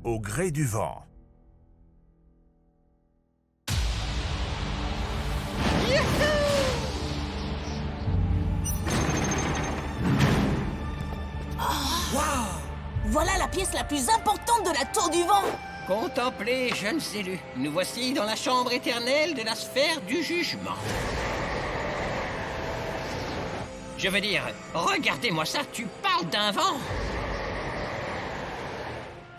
au gré du vent. Voilà la pièce la plus importante de la tour du vent. Contemplez, jeunes élus, nous voici dans la chambre éternelle de la sphère du jugement. Je veux dire, regardez-moi ça, tu parles d'un vent?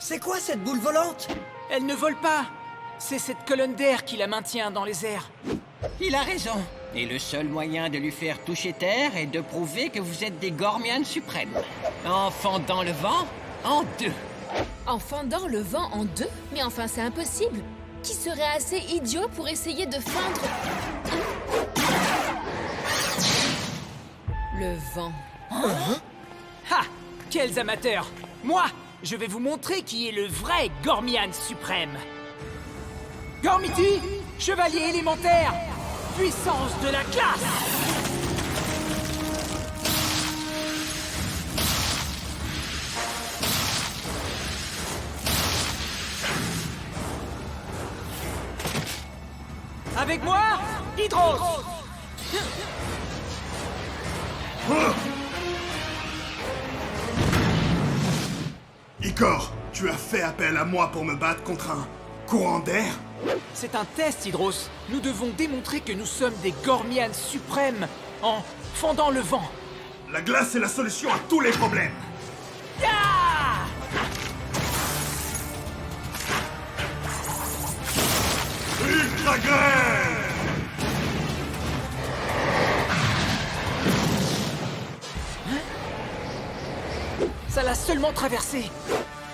C'est quoi cette boule volante? Elle ne vole pas. C'est cette colonne d'air qui la maintient dans les airs. Il a raison. Et le seul moyen de lui faire toucher terre est de prouver que vous êtes des Gormians suprêmes. En fendant le vent en deux. En fendant le vent en deux? Mais enfin, c'est impossible. Qui serait assez idiot pour essayer de fendre le vent? Ha! Quels amateurs! Moi, je vais vous montrer qui est le vrai Gormian suprême. Gormiti, chevalier élémentaire, puissance de la classe! Avec moi, Hydros! Icor, tu as fait appel à moi pour me battre contre un courant d'air? C'est un test, Hydros. Nous devons démontrer que nous sommes des Gormians suprêmes en fendant le vent. La glace est la solution à tous les problèmes. Ah! Ultra grêle! Ça l'a seulement traversé.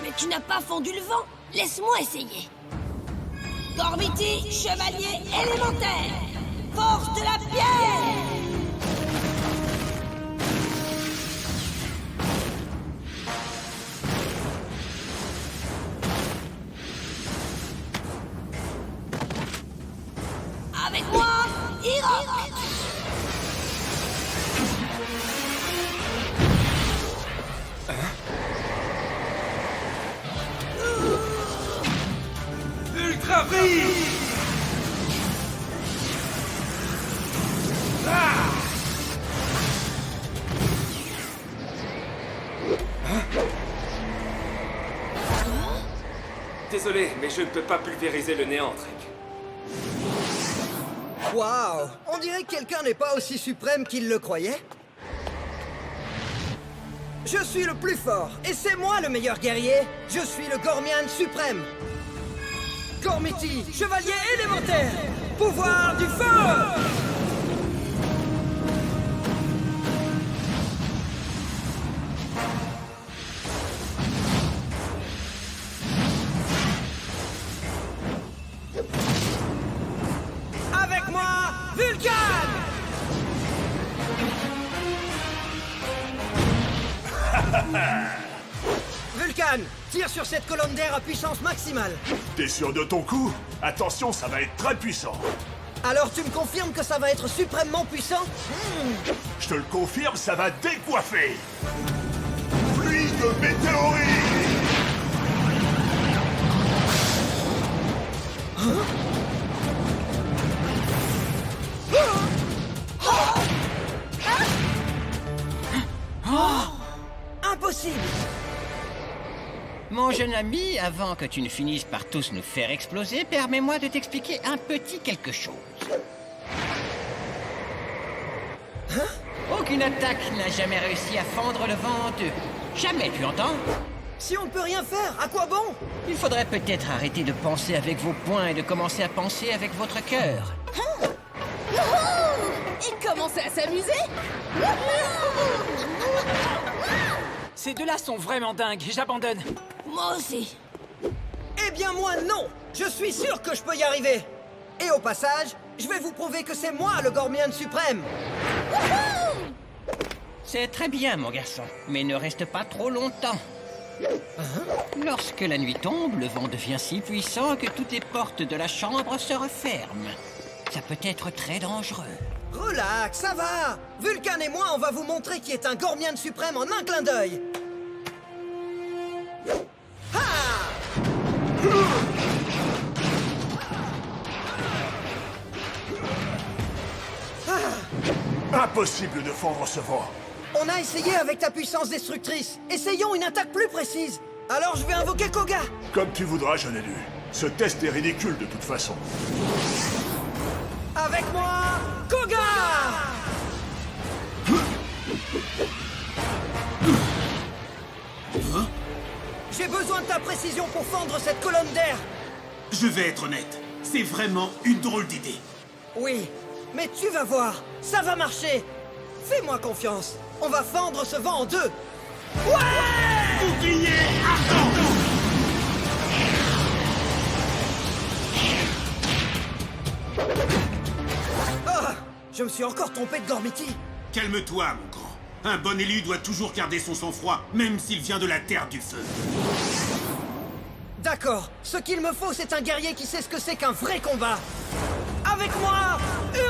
Mais tu n'as pas fondu le vent. Laisse-moi essayer. Gormiti, chevalier élémentaire. Force de la pierre. Avec moi, Hydros. Ultra brise! Désolé, mais je ne peux pas pulvériser le néant, Trek. Waouh! On dirait que quelqu'un n'est pas aussi suprême qu'il le croyait. Je suis le plus fort, et c'est moi le meilleur guerrier. Je suis le Gormian suprême. Gormiti, chevalier élémentaire. Pouvoir du feu! Avec moi, Vulcan! Vulcan, tire sur cette colonne d'air à puissance maximale. T'es sûr de ton coup? Attention, ça va être très puissant. Alors tu me confirmes que ça va être suprêmement puissant? Je te le confirme, ça va décoiffer. Pluie de météorites! Impossible! Mon jeune ami, avant que tu ne finisses par tous nous faire exploser, permets-moi de t'expliquer un petit quelque chose. Aucune attaque n'a jamais réussi à fendre le vent en deux. Jamais, tu entends? Si on ne peut rien faire, à quoi bon? Il faudrait peut-être arrêter de penser avec vos poings et de commencer à penser avec votre cœur. Il commençait à s'amuser. Ces deux-là sont vraiment dingues, j'abandonne. Moi aussi. Eh bien moi non! Je suis sûr que je peux y arriver! Et au passage, je vais vous prouver que c'est moi le Gormian suprême! C'est très bien, mon garçon, mais ne reste pas trop longtemps. Lorsque la nuit tombe, le vent devient si puissant que toutes les portes de la chambre se referment. Ça peut être très dangereux. Relax, ça va! Vulcan et moi, on va vous montrer qui est un Gormian suprême en un clin d'œil! Ha! Impossible de fendre ce vent. On a essayé avec ta puissance destructrice. Essayons une attaque plus précise. Alors je vais invoquer Koga. Comme tu voudras, jeune élu. Ce test est ridicule de toute façon. Avec moi, Koga! J'ai besoin de ta précision pour fendre cette colonne d'air. Je vais être honnête, c'est vraiment une drôle d'idée. Oui, mais tu vas voir, ça va marcher. Fais-moi confiance. On va fendre ce vent en deux. Ouais! Bouclier ardent! Ah, je me suis encore trompé de Gormiti. Calme-toi, mon grand. Un bon élu doit toujours garder son sang-froid, même s'il vient de la Terre du Feu. D'accord, ce qu'il me faut, c'est un guerrier qui sait ce que c'est qu'un vrai combat. Avec moi, Uri!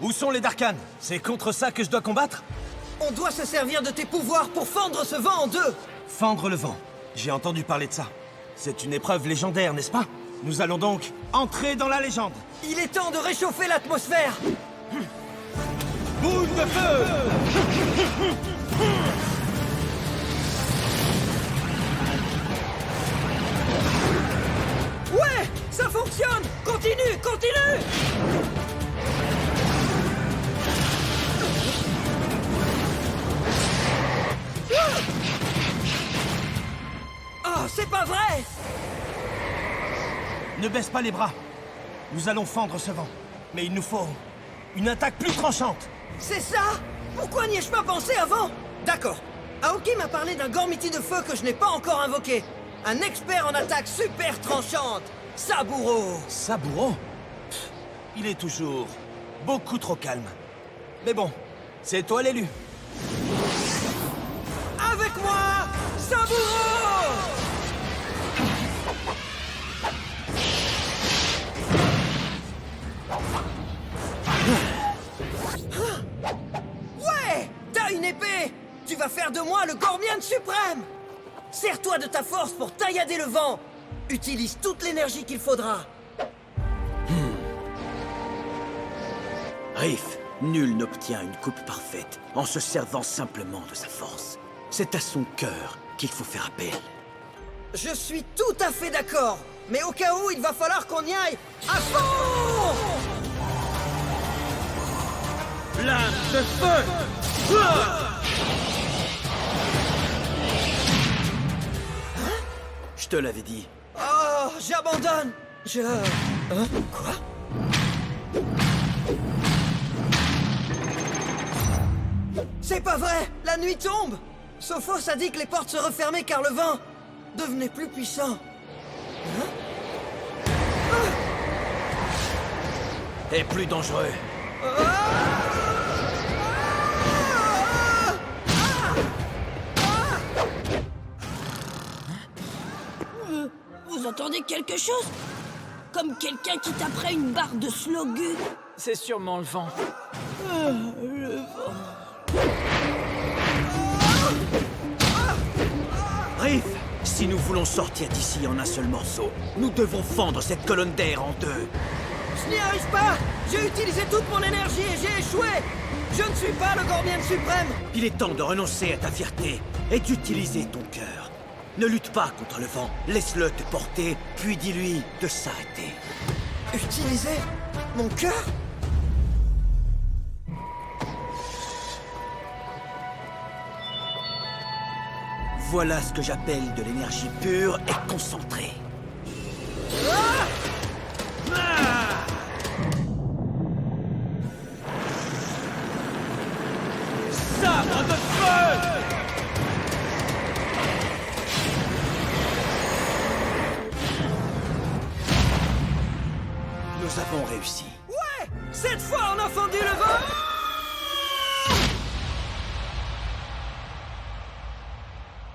Où sont les Darkans? C'est contre ça que je dois combattre? On doit se servir de tes pouvoirs pour fendre ce vent en deux. Fendre le vent. J'ai entendu parler de ça. C'est une épreuve légendaire, n'est-ce pas? Nous allons donc entrer dans la légende. Il est temps de réchauffer l'atmosphère. Boule de feu! Ouais, ça fonctionne. Continue, continue. Oh, c'est pas vrai! Ne baisse pas les bras. Nous allons fendre ce vent. Mais il nous faut une attaque plus tranchante. C'est ça? Pourquoi n'y ai-je pas pensé avant? D'accord. Aoki m'a parlé d'un Gormiti de feu que je n'ai pas encore invoqué. Un expert en attaque super tranchante. Saburo. Saburo? Pff, il est toujours beaucoup trop calme. Mais bon, c'est toi l'élu. Avec moi, Saburo! Ouais! T'as une épée! Tu vas faire de moi le Gormian suprême! Sers-toi de ta force pour taillader le vent! Utilise toute l'énergie qu'il faudra! Riff, nul n'obtient une coupe parfaite en se servant simplement de sa force. C'est à son cœur qu'il faut faire appel. Je suis tout à fait d'accord! Mais au cas où, il va falloir qu'on y aille à fond! Lame de feu! Je te l'avais dit. Oh, j'abandonne! Hein? Quoi? C'est pas vrai! La nuit tombe! Sophos a dit que les portes se refermaient car le vent devenait plus puissant. Et plus dangereux. Vous entendez quelque chose? Comme quelqu'un qui taperait une barre de slogu. C'est sûrement le vent. Riff, si nous voulons sortir d'ici en un seul morceau, nous devons fendre cette colonne d'air en deux. Je n'y arrive pas! J'ai utilisé toute mon énergie et j'ai échoué! Je ne suis pas le Gormian suprême! Il est temps de renoncer à ta fierté et d'utiliser ton cœur. Ne lutte pas contre le vent, laisse-le te porter, puis dis-lui de s'arrêter. Utiliser mon cœur? Voilà ce que j'appelle de l'énergie pure et concentrée. Sabre de feu! Nous avons réussi. Ouais! Cette fois, on a fendu le vent!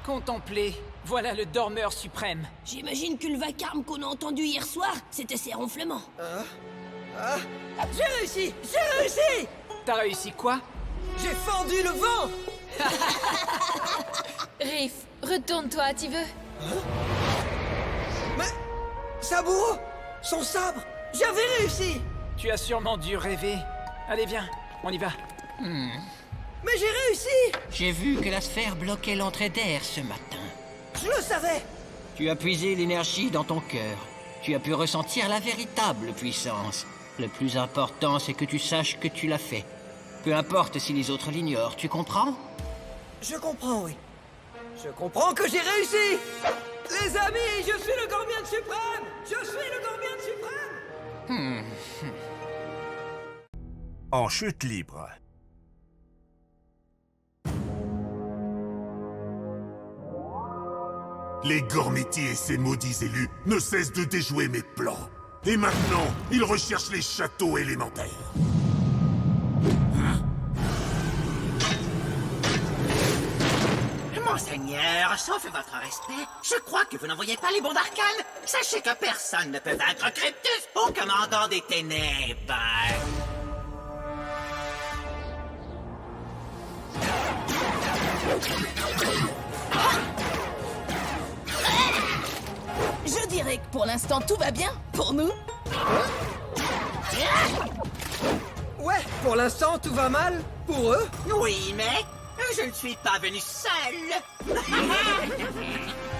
Contemplez, voilà le dormeur suprême. J'imagine que le vacarme qu'on a entendu hier soir, c'était ses ronflements. J'ai réussi! J'ai réussi! T'as réussi quoi? J'ai fendu le vent! Riff, retourne-toi, tu veux? Mais... Saburo! Son sabre! J'avais réussi! Tu as sûrement dû rêver. Allez, viens, on y va. Mais j'ai réussi! J'ai vu que la sphère bloquait l'entrée d'air ce matin. Je le savais! Tu as puisé l'énergie dans ton cœur. Tu as pu ressentir la véritable puissance. Le plus important, c'est que tu saches que tu l'as fait. Peu importe si les autres l'ignorent, tu comprends? Je comprends, oui. Je comprends que j'ai réussi! Les amis, je suis le Gormian suprême! Je suis le Gormian suprême! En chute libre. Les Gormiti et ses maudits élus ne cessent de déjouer mes plans. Et maintenant, ils recherchent les châteaux élémentaires. Monseigneur, sauf votre respect, je crois que vous n'envoyez pas les bons d'Arcane. Sachez que personne ne peut vaincre Cryptus, au commandant des ténèbres. Je dirais que pour l'instant tout va bien pour nous. Ouais, pour l'instant, tout va mal. Pour eux. Oui, mais je ne suis pas venu seul.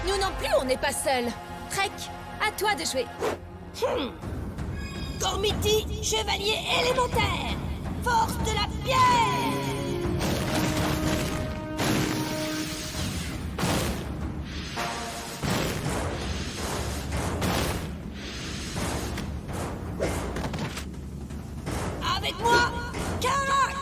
Nous non plus, on n'est pas seuls. Trek, à toi de jouer. Gormiti, chevalier élémentaire. Force de la pierre. Avec moi, Karak.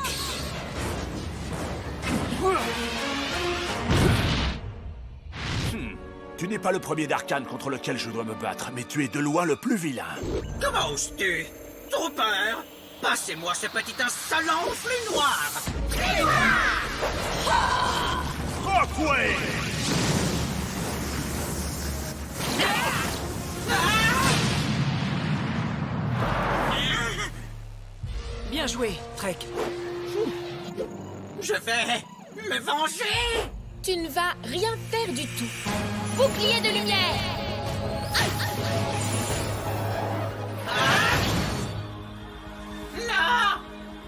Tu n'es pas le premier d'Arcane contre lequel je dois me battre, mais tu es de loin le plus vilain. Comment oses-tu? Trop peur? Passez-moi ce petit insolent au flux noir. Rockway! Bien joué, Trek. Je vais me venger. Tu ne vas rien faire du tout. Bouclier de lumière. Non!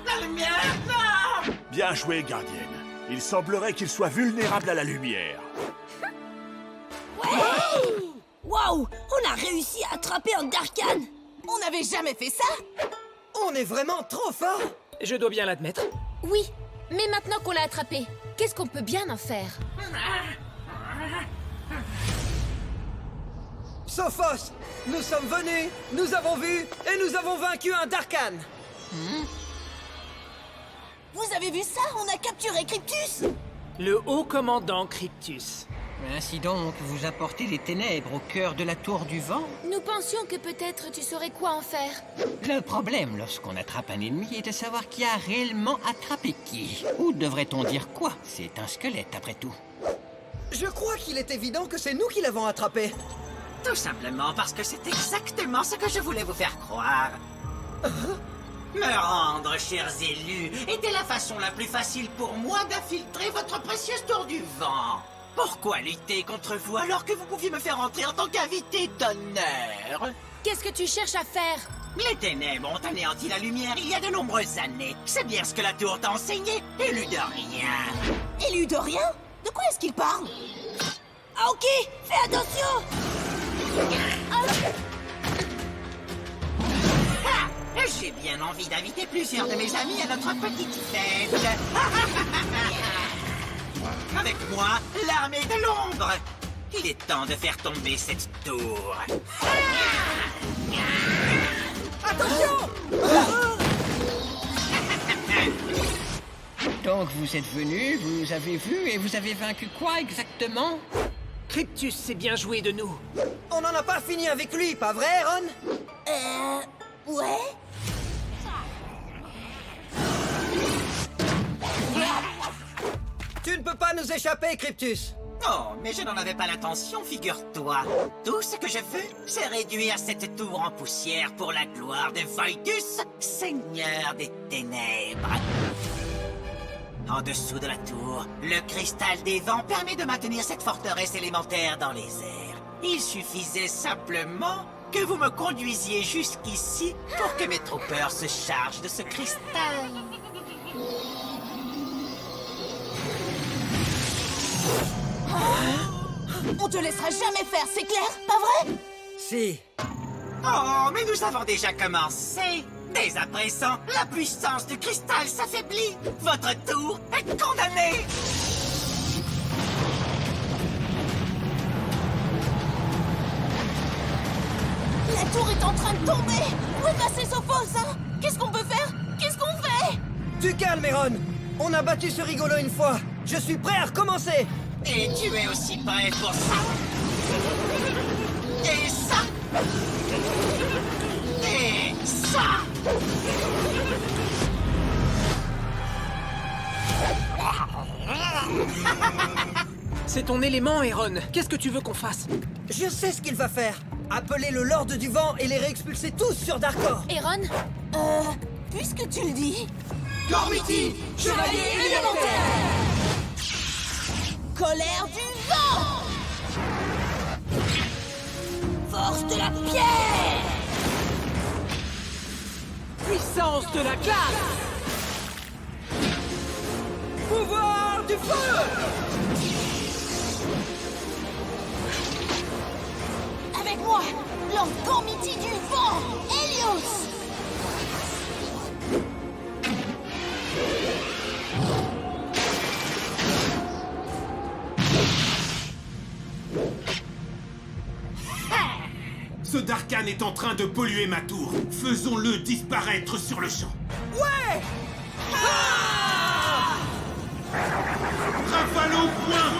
La lumière, non! Bien joué, gardienne. Il semblerait qu'il soit vulnérable à la lumière. Waouh, on a réussi à attraper un Darkan. On n'avait jamais fait ça. On est vraiment trop fort! Je dois bien l'admettre. Oui, mais maintenant qu'on l'a attrapé, qu'est-ce qu'on peut bien en faire? Sophos, nous sommes venus, nous avons vu et nous avons vaincu un Darkan. Vous avez vu ça? On a capturé Cryptus. Le haut commandant Cryptus. Ainsi donc, vous apportez les ténèbres au cœur de la tour du vent? Nous pensions que peut-être tu saurais quoi en faire. Le problème lorsqu'on attrape un ennemi est de savoir qui a réellement attrapé qui. Ou devrait-on dire quoi? C'est un squelette après tout. Je crois qu'il est évident que c'est nous qui l'avons attrapé. Tout simplement parce que c'est exactement ce que je voulais vous faire croire. Me rendre, chers élus, était la façon la plus facile pour moi d'infiltrer votre précieuse tour du vent. Pourquoi lutter contre vous alors que vous pouviez me faire entrer en tant qu'invité d'honneur? Qu'est-ce que tu cherches à faire? Les ténèbres ont anéanti la lumière il y a de nombreuses années. C'est bien ce que la tour t'a enseigné, élu de rien. Élu de rien? De quoi est-ce qu'il parle? Ah ok, fais attention. J'ai bien envie d'inviter plusieurs de mes amis à notre petite fête. Avec moi, l'armée de l'ombre. Il est temps de faire tomber cette tour. Attention! Donc vous êtes venu, vous avez vu et vous avez vaincu quoi exactement? Cryptus s'est bien joué de nous. On n'en a pas fini avec lui, pas vrai, Ron? Ouais. Tu ne peux pas nous échapper, Cryptus. Oh, mais je n'en avais pas l'intention, figure-toi. Tout ce que je veux, c'est réduire cette tour en poussière pour la gloire de Voidus, seigneur des ténèbres. En dessous de la tour, le cristal des vents permet de maintenir cette forteresse élémentaire dans les airs. Il suffisait simplement que vous me conduisiez jusqu'ici pour que mes troopers se chargent de ce cristal. On te laissera jamais faire, c'est clair? Pas vrai? Si. Oh, mais nous avons déjà commencé. Dès à présent, la puissance du cristal s'affaiblit. Votre tour est condamné. La tour est en train de tomber! Où est passé Sophos, hein? Qu'est-ce qu'on peut faire? Qu'est-ce qu'on fait? Tu calmes, Eron. On a battu ce rigolo une fois. Je suis prêt à recommencer. Et tu es aussi prêt pour ça? Et ça? Et ça? C'est ton élément, Aaron. Qu'est-ce que tu veux qu'on fasse? Je sais ce qu'il va faire. Appeler le Lord du Vent et les réexpulser tous sur Darkor. Aaron, Puisque tu le dis... Gormiti, Chevalier élémentaire! Colère du vent! Force de la pierre! Puissance de la glace! pouvoir du feu. Avec moi, Lord Gormiti du vent, Helios! Ce Darkhan est en train de polluer ma tour. Faisons-le disparaître sur le champ. Ouais. Rafale au point.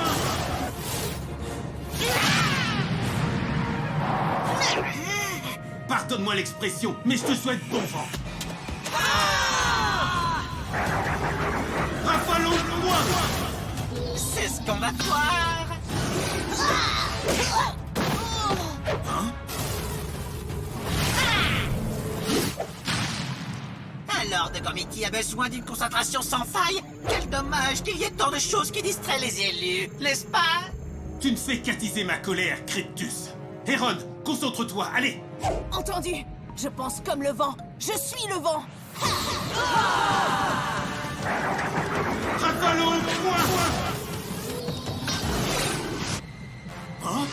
Pardonne-moi l'expression, mais je te souhaite bon vent. Rafale au point. C'est ce qu'on va voir. Alors, de Gormiti a besoin d'une concentration sans faille. Quel dommage qu'il y ait tant de choses qui distraient les élus, n'est-ce pas? Tu ne fais qu'attiser ma colère, Cryptus. Aaron, concentre-toi, allez. Entendu. Je pense comme le vent. Je suis le vent. Rafale au point. Hein?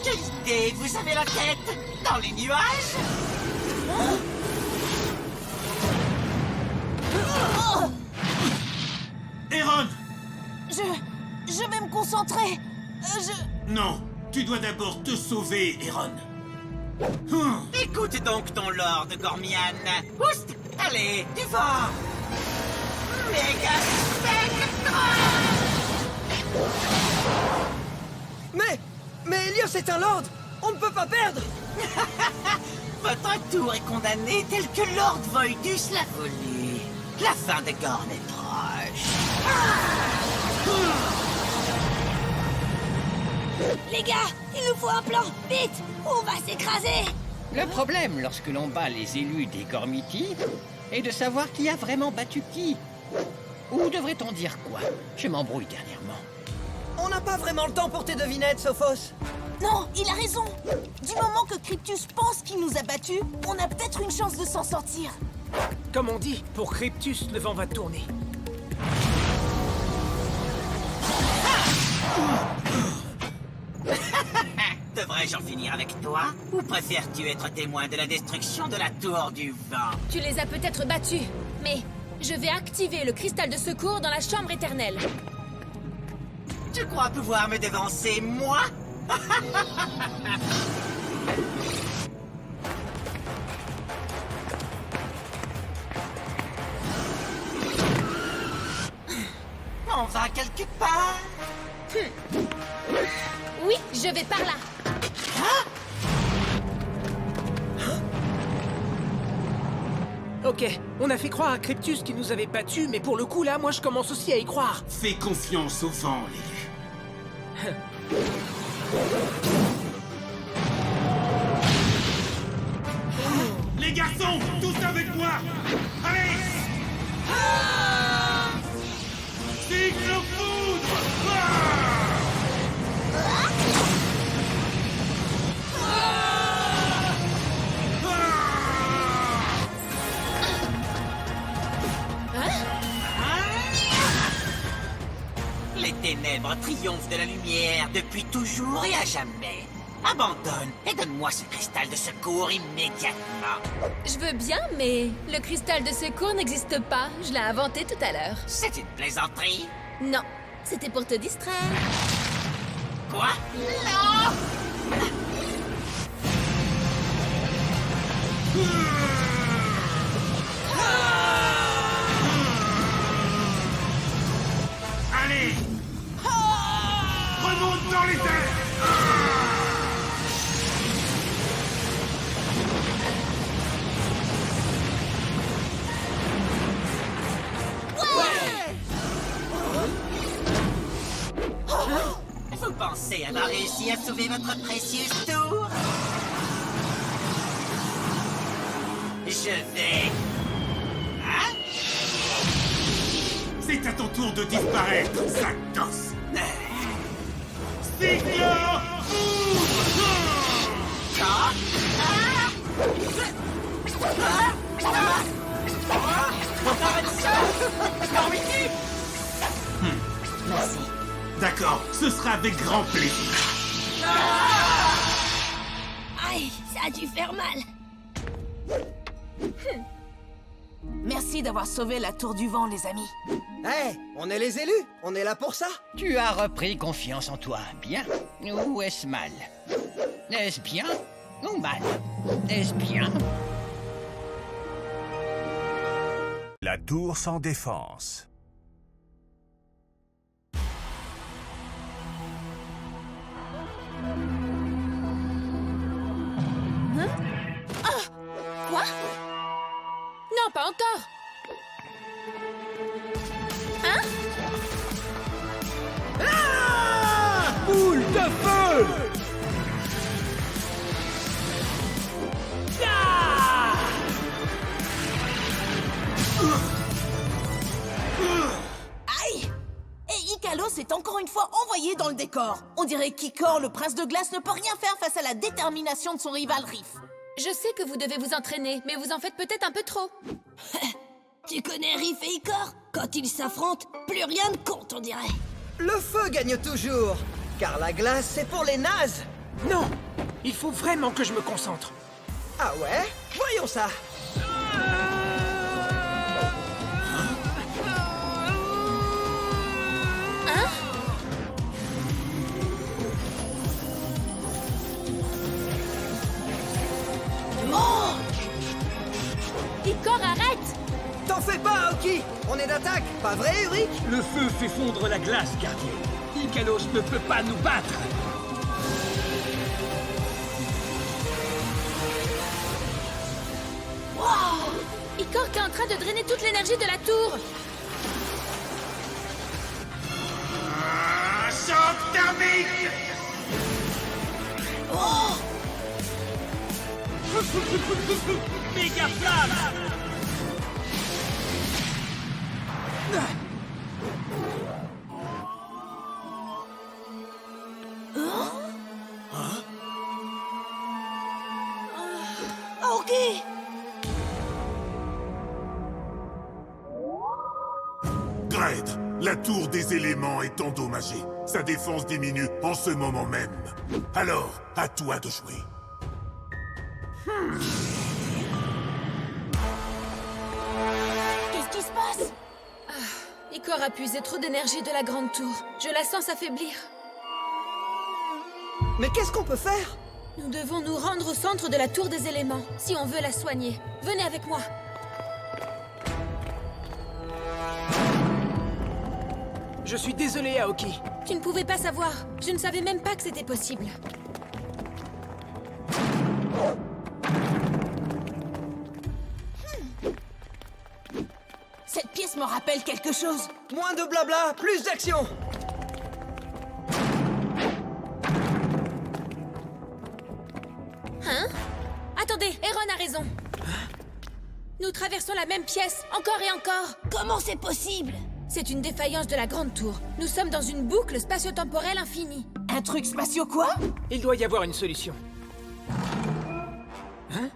Quelle idée, vous avez la tête dans les nuages? Aaron! Je vais me concentrer. Non, tu dois d'abord te sauver, Aaron. Écoute donc ton Lord Gormian. Oust! Allez, du vent! Méga spectre! Mais Helios est un Lord. On ne peut pas perdre. Votre tour est condamné tel que Lord Voidus l'a voulu. La fin de Gorn est proche. Les gars, il nous faut un plan. Vite, on va s'écraser. Le problème lorsque l'on bat les élus des Gormiti est de savoir qui a vraiment battu qui. Ou devrait-on dire quoi? Je m'embrouille dernièrement. On n'a pas vraiment le temps pour tes devinettes, Sophos. Non, il a raison. Du moment que Cryptus pense qu'il nous a battus, on a peut-être une chance de s'en sortir. Comme on dit, pour Cryptus, le vent va tourner. Devrais-je en finir avec toi? Ou préfères-tu être témoin de la destruction de la tour du vent? tu les as peut-être battus, mais je vais activer le cristal de secours dans la chambre éternelle. Tu crois pouvoir me devancer, moi? On va quelque part? Oui, je vais par là. Ok, on a fait croire à Cryptus qu'il nous avait battus, mais pour le coup, là, moi, je commence aussi à y croire. Fais confiance au vent, l'élu. Les garçons, tous avec moi. Allez. Cyclopoudre. ténèbres triomphent de la lumière depuis toujours et à jamais. Abandonne et donne-moi ce cristal de secours immédiatement. Je veux bien, mais le cristal de secours n'existe pas. Je l'ai inventé tout à l'heure. C'est une plaisanterie. Non, c'était pour te distraire. Quoi? Non! Allez! Remonte dans les airs! Vous pensez avoir réussi à sauver votre précieuse tour? Je vais... Hein? C'est à ton tour de disparaître, sac d'os! Merci. D'accord, ce sera avec grand plaisir. Aïe, ça a dû faire mal. Merci d'avoir sauvé la Tour du Vent, les amis. Hé, on est les élus, on est là pour ça. Tu as repris confiance en toi, bien? Ou est-ce mal? Est-ce bien ou mal? Est-ce bien? La tour sans défense. Quoi? Non, pas encore. Hein? Boule de feu! Aïe! Et Ikalos est encore une fois envoyé dans le décor. On dirait qu'Ikor, le prince de glace, ne peut rien faire face à la détermination de son rival Riff. Je sais que vous devez vous entraîner, mais vous en faites peut-être un peu trop. Tu connais Riff et Icor? Quand ils s'affrontent, plus rien ne compte, on dirait. Le feu gagne toujours, car la glace, c'est pour les nazes. Non! Il faut vraiment que je me concentre. Ah ouais? Voyons ça. Hein? Oh! Icor, arrête! T'en fais pas, Aoki. On est d'attaque, pas vrai, Uric? Le feu fait fondre la glace, gardien. Ikalos ne peut pas nous battre. Icor, t'es en train de drainer toute l'énergie de la tour. Choc thermique! Oh! Méga flamme! Ok! Dredd, la tour des éléments est endommagée. Sa défense diminue en ce moment même. Alors, à toi de jouer. Qu'est-ce qui se passe? Icor a puisé trop d'énergie de la grande tour. Je la sens s'affaiblir. Mais qu'est-ce qu'on peut faire? Nous devons nous rendre au centre de la tour des éléments, si on veut la soigner. Venez avec moi. Je suis désolé, Aoki. Tu ne pouvais pas savoir. Je ne savais même pas que c'était possible. Cette pièce me rappelle quelque chose. Moins de blabla, plus d'action. Hein? Attendez, Erron a raison. Nous traversons la même pièce, encore et encore. Comment c'est possible? C'est une défaillance de la grande tour. Nous sommes dans une boucle spatio-temporelle infinie. Un truc spatio quoi? Il doit y avoir une solution. Hein?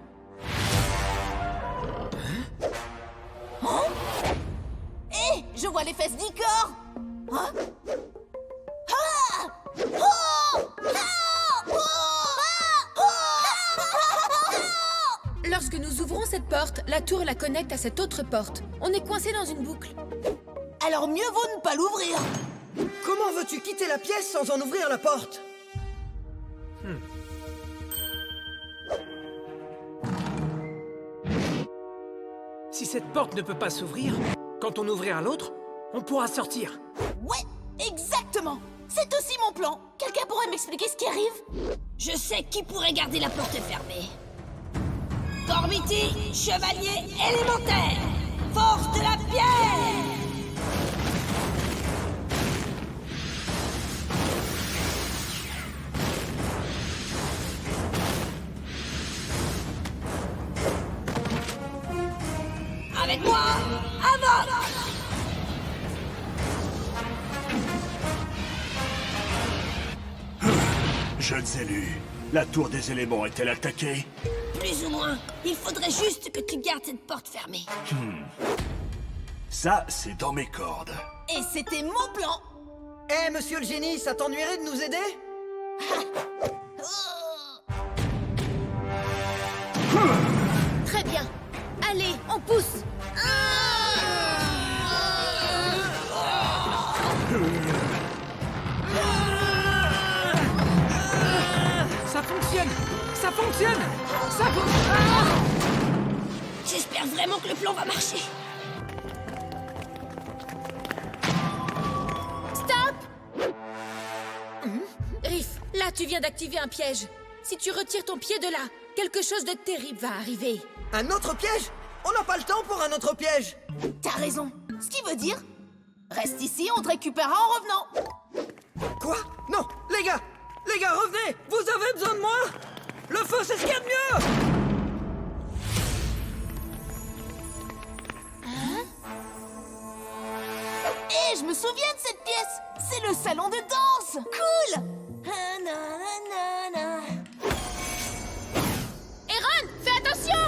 Hé, je vois les fesses d'Icor. Hein? porte, la tour la connecte à cette autre porte. On est coincé dans une boucle. Alors mieux vaut ne pas l'ouvrir. Comment veux-tu quitter la pièce sans en ouvrir la porte? Si cette porte ne peut pas s'ouvrir, quand on ouvrira l'autre, on pourra sortir. Ouais, exactement. C'est aussi mon plan. Quelqu'un pourrait m'expliquer ce qui arrive? Je sais qui pourrait garder la porte fermée. Gormiti, chevalier élémentaire, force de la pierre. Avec moi, avance! Jeunes élus, la tour des éléments est-elle attaquée? Plus ou moins. Il faudrait juste que tu gardes cette porte fermée. Ça, c'est dans mes cordes. Et c'était mon plan. Eh, monsieur le génie, ça t'ennuierait de nous aider? Très bien. Allez, on pousse. Ça fonctionne! Ça fonctionne! Ça fonctionne! J'espère vraiment que le plan va marcher. Stop! Riff, là tu viens d'activer un piège. Si tu retires ton pied de là, quelque chose de terrible va arriver. Un autre piège? On n'a pas le temps pour un autre piège. T'as raison. Ce qui veut dire... Reste ici, on te récupérera en revenant. Quoi? Non, les gars, revenez! Vous avez besoin de moi? Le feu, c'est ce qu'il y a de mieux! Je me souviens de cette pièce. C'est le salon de danse. Cool. Aaron, fais attention!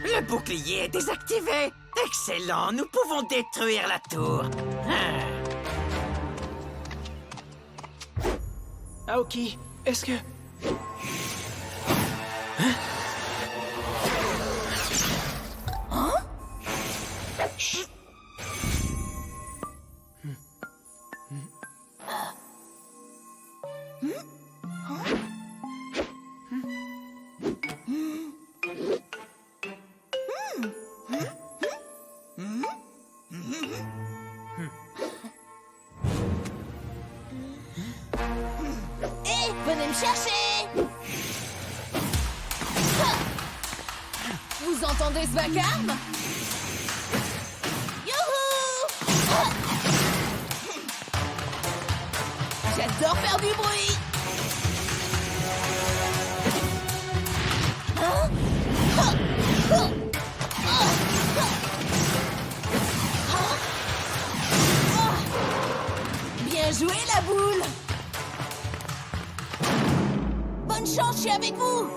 Le bouclier est désactivé. Excellent, nous pouvons détruire la tour. Aoki, est-ce que... Venez me chercher. Vous entendez ce vacarme? Youhou! J'adore faire du bruit. Bien joué, la boule. Bonne chance, je suis avec vous.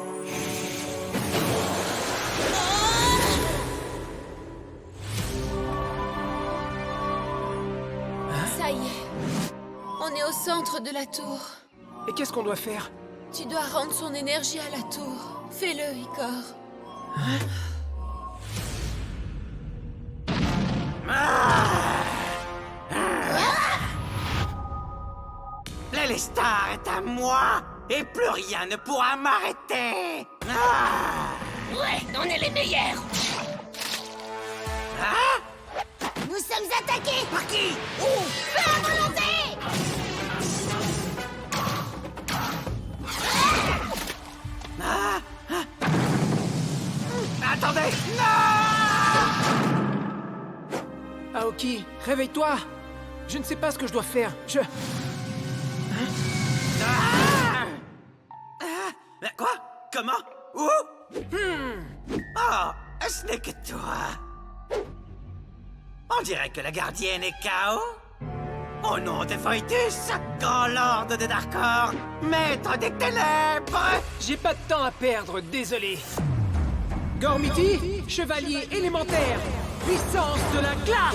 Ça y est. On est au centre de la tour. Et qu'est-ce qu'on doit faire? Tu dois rendre son énergie à la tour. Fais-le, Icor. L'Elestar est à moi et plus rien ne pourra m'arrêter. Ouais, on est les meilleurs. Nous sommes attaqués. Par qui? Feu à volonté. Attendez! Non! Aoki, réveille-toi! Je ne sais pas ce que je dois faire. Quoi? Comment? Où? Oh, ce n'est que toi. On dirait que la gardienne est KO. Au nom de Foetus, grand lord de Darkor, maître des ténèbres! J'ai pas de temps à perdre, désolé. Gormiti, chevalier élémentaire, puissance de la glace!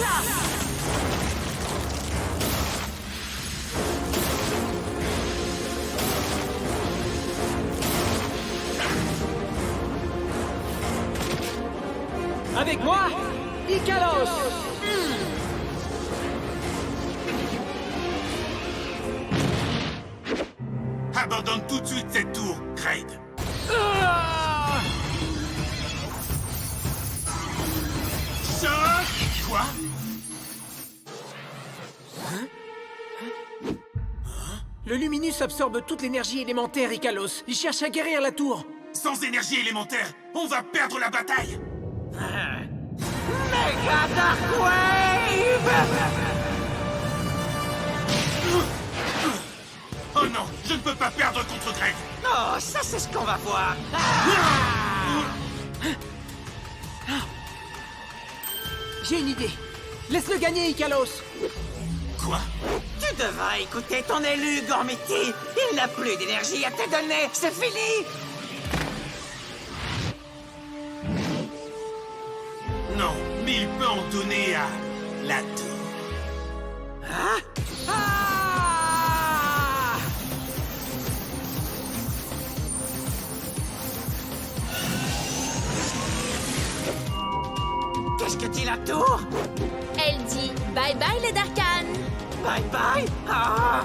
Avec moi, Ikalos. Abandonne tout de suite cette tour, Kraid. Choc! Quoi? Le Luminus absorbe toute l'énergie élémentaire, Ikalos. Il cherche à guérir la tour. Sans énergie élémentaire, on va perdre la bataille. Mega Dark Wave! Oh non, je ne peux pas perdre contre Kraid. Oh, ça c'est ce qu'on va voir. J'ai une idée. Laisse-le gagner, Ikalos. Quoi? Tu devrais écouter ton élu, Gormiti. Il n'a plus d'énergie à te donner. C'est fini. Non, mais il peut en donner à la tour. Hein? Ah! Qu'est-ce que dit la tour? Elle dit bye bye les Darkans. Bye bye? Ah!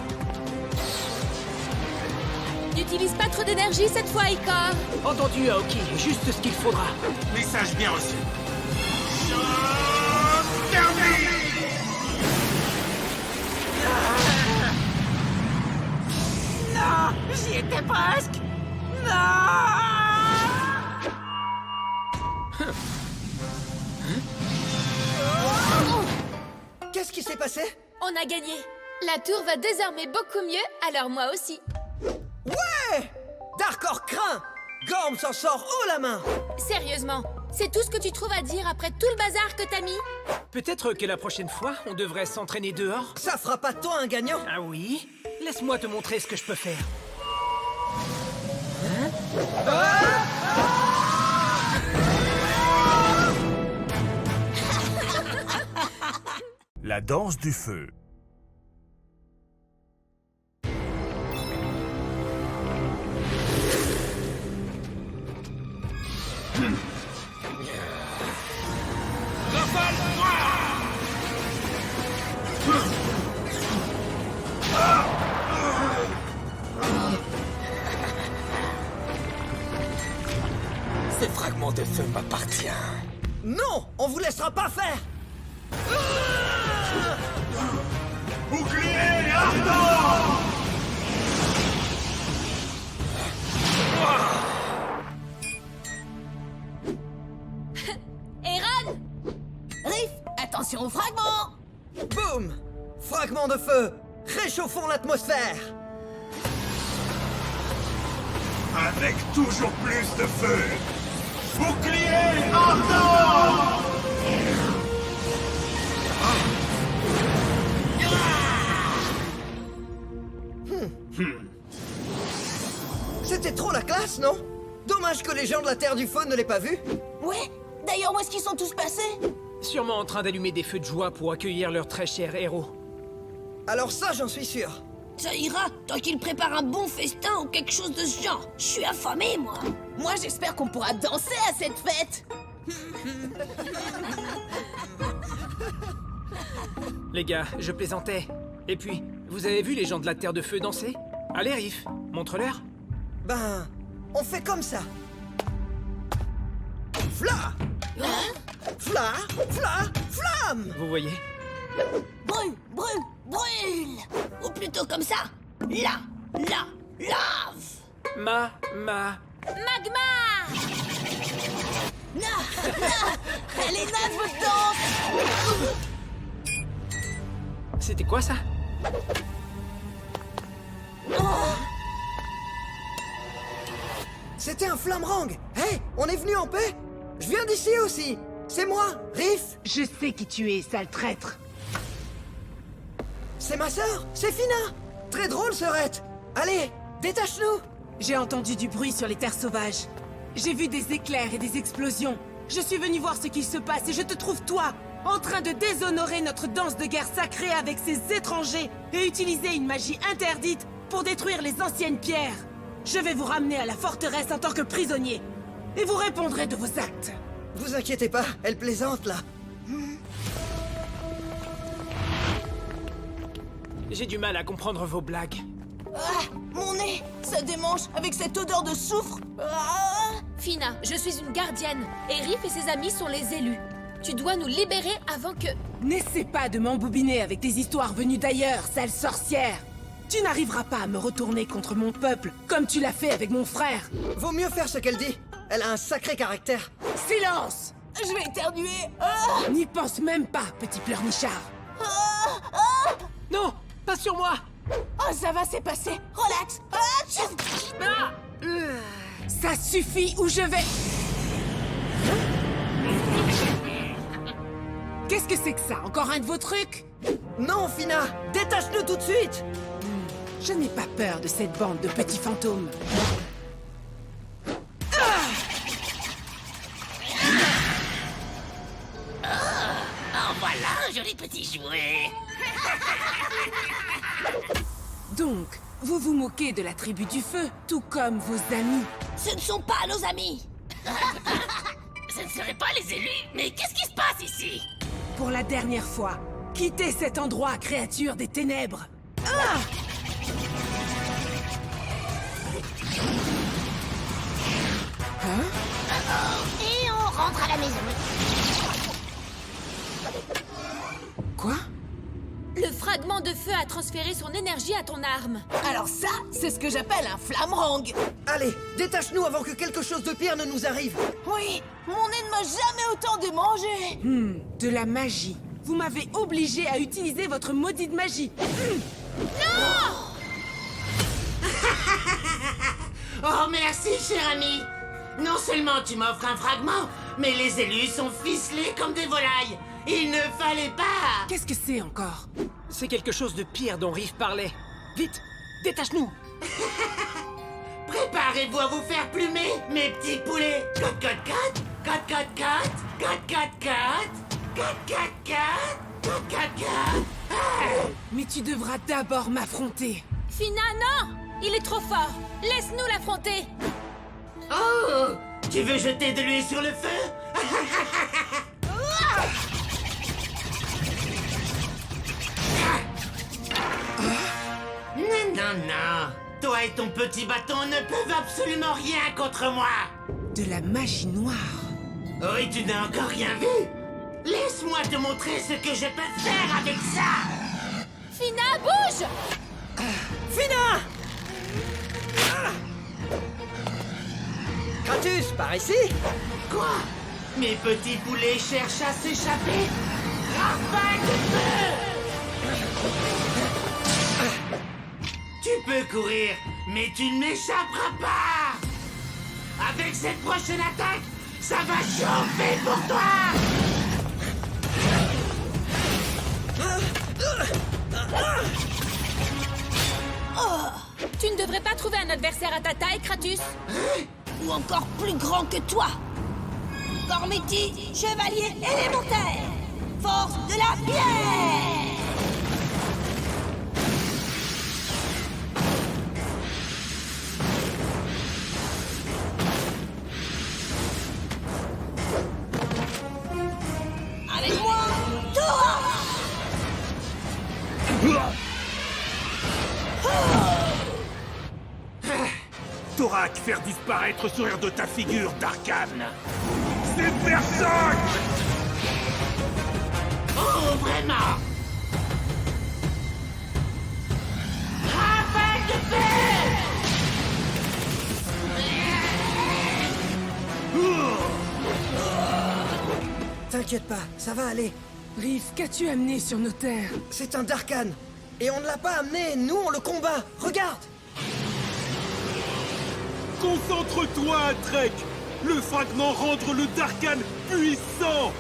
N'utilise pas trop d'énergie cette fois, Ikor. Entendu, Aoki. Juste ce qu'il faudra. Message bien reçu. Choc thermique! Non! J'y étais presque! Non! Qu'est-ce qui s'est passé? On a gagné. La tour va désormais beaucoup mieux, alors moi aussi. Ouais! Darkor craint! Gorm s'en sort haut la main! Sérieusement, c'est tout ce que tu trouves à dire après tout le bazar que t'as mis? Peut-être que la prochaine fois, on devrait s'entraîner dehors. Ça fera pas de toi un gagnant! Ah oui? Laisse-moi te montrer ce que je peux faire. La danse du feu. Ces fragments de feu m'appartiennent. Non! On vous laissera pas faire! Bouclier ardent! Aaron! Riff, attention aux fragments! Boum! Fragment de feu! Réchauffons l'atmosphère! Avec toujours plus de feu! Bouclier ardent! C'était trop la classe, non? Dommage que les gens de la Terre du Feu ne l'aient pas vu. Ouais, d'ailleurs, où est-ce qu'ils sont tous passés? Sûrement en train d'allumer des feux de joie pour accueillir leur très cher héros. Alors ça, j'en suis sûr. Ça ira, tant qu'il prépare un bon festin ou quelque chose de ce genre. Je suis affamé, moi. Moi, j'espère qu'on pourra danser à cette fête! Les gars, je plaisantais. Et puis, vous avez vu les gens de la Terre de Feu danser? Allez, Riff, montre-leur. Ben, on fait comme ça. Fla! Fla! Fla! Flamme! Vous voyez? Brûle, brûle, brûle. Ou plutôt comme ça. Là, lave. Magma! Elle est naze, votre danse! C'était quoi ça? C'était un flammerang. Hé, on est venu en paix? Je viens d'ici aussi. C'est moi, Riff. Je sais qui tu es, sale traître. C'est ma sœur, c'est Fina. Très drôle, sœurette. Allez, détache-nous. J'ai entendu du bruit sur les terres sauvages. J'ai vu des éclairs et des explosions. Je suis venu voir ce qu'il se passe et je te trouve, toi, en train de déshonorer notre danse de guerre sacrée avec ces étrangers et utiliser une magie interdite pour détruire les anciennes pierres. Je vais vous ramener à la forteresse en tant que prisonnier et vous répondrez de vos actes. Vous inquiétez pas, elle plaisante, là. J'ai du mal à comprendre vos blagues. Ah, mon nez, ça démange avec cette odeur de soufre. Ah. Fina, je suis une gardienne, et Riff et ses amis sont les élus. Tu dois nous libérer avant que... N'essaie pas de m'emboubiner avec des histoires venues d'ailleurs, sale sorcière. Tu n'arriveras pas à me retourner contre mon peuple, comme tu l'as fait avec mon frère. Vaut mieux faire ce qu'elle dit. Elle a un sacré caractère. Silence! Je vais éternuer. Ah. N'y pense même pas, petit pleurnichard. Non, pas sur moi. Oh, ça va, c'est passé. Relax. Ça suffit ou je vais... Qu'est-ce que c'est que ça? Encore un de vos trucs? Non, Fina! Détache-le tout de suite! Je n'ai pas peur de cette bande de petits fantômes. En voilà un joli petit jouet. Donc, vous vous moquez de la tribu du feu, tout comme vos amis. Ce ne sont pas nos amis. Ce ne seraient pas les élus, mais qu'est-ce qui se passe ici? Pour la dernière fois, quittez cet endroit, créature des ténèbres. Ah! Hein? Et on rentre à la maison. Quoi? Le fragment de feu a transféré son énergie à ton arme. Alors ça, c'est ce que j'appelle un flammerang. Allez, détache-nous avant que quelque chose de pire ne nous arrive. Oui, mon nez ne m'a jamais autant démangé. De la magie. Vous m'avez obligé à utiliser votre maudite magie. Oh, merci, cher ami. Non seulement tu m'offres un fragment, mais les élus sont ficelés comme des volailles. Il ne fallait pas. Qu'est-ce que c'est encore? C'est quelque chose de pire dont Riff parlait. Vite, détache-nous. Préparez-vous à vous faire plumer, mes petits poulets. Cote, cote, cote. Cote, cote, cote. Cote, cote, cote. Cote, cote, cote. Cote, cote, cote. Mais tu devras d'abord m'affronter. Fina, non! Il est trop fort. Laisse-nous l'affronter. Oh! Tu veux jeter de l'huile sur le feu? Non, non, non. Toi et ton petit bâton ne peuvent absolument rien contre moi. De la magie noire. Oui, tu n'as encore rien vu? Laisse-moi te montrer ce que je peux faire avec ça. Fina, bouge! Fina! Kratus, par ici? Quoi? Mes petits poulets cherchent à s'échapper? Rafale de feu! Tu peux courir, mais tu ne m'échapperas pas! Avec cette prochaine attaque, ça va chauffer pour toi! Oh! Tu ne devrais pas trouver un adversaire à ta taille, Kratus. Ou encore plus grand que toi. Gormiti, chevalier élémentaire. Force de la pierre. Avec moi, Thora. Thorak, faire disparaître ce rire de ta figure, Darkhan. C'est personne. Oh, vraiment? Rafale de feu! T'inquiète pas, ça va aller. Riff, qu'as-tu amené sur nos terres? C'est un Darkhan. Et on ne l'a pas amené, nous on le combat. Regarde! Concentre-toi, Trek. Le fragment rendre le Darkhan puissant.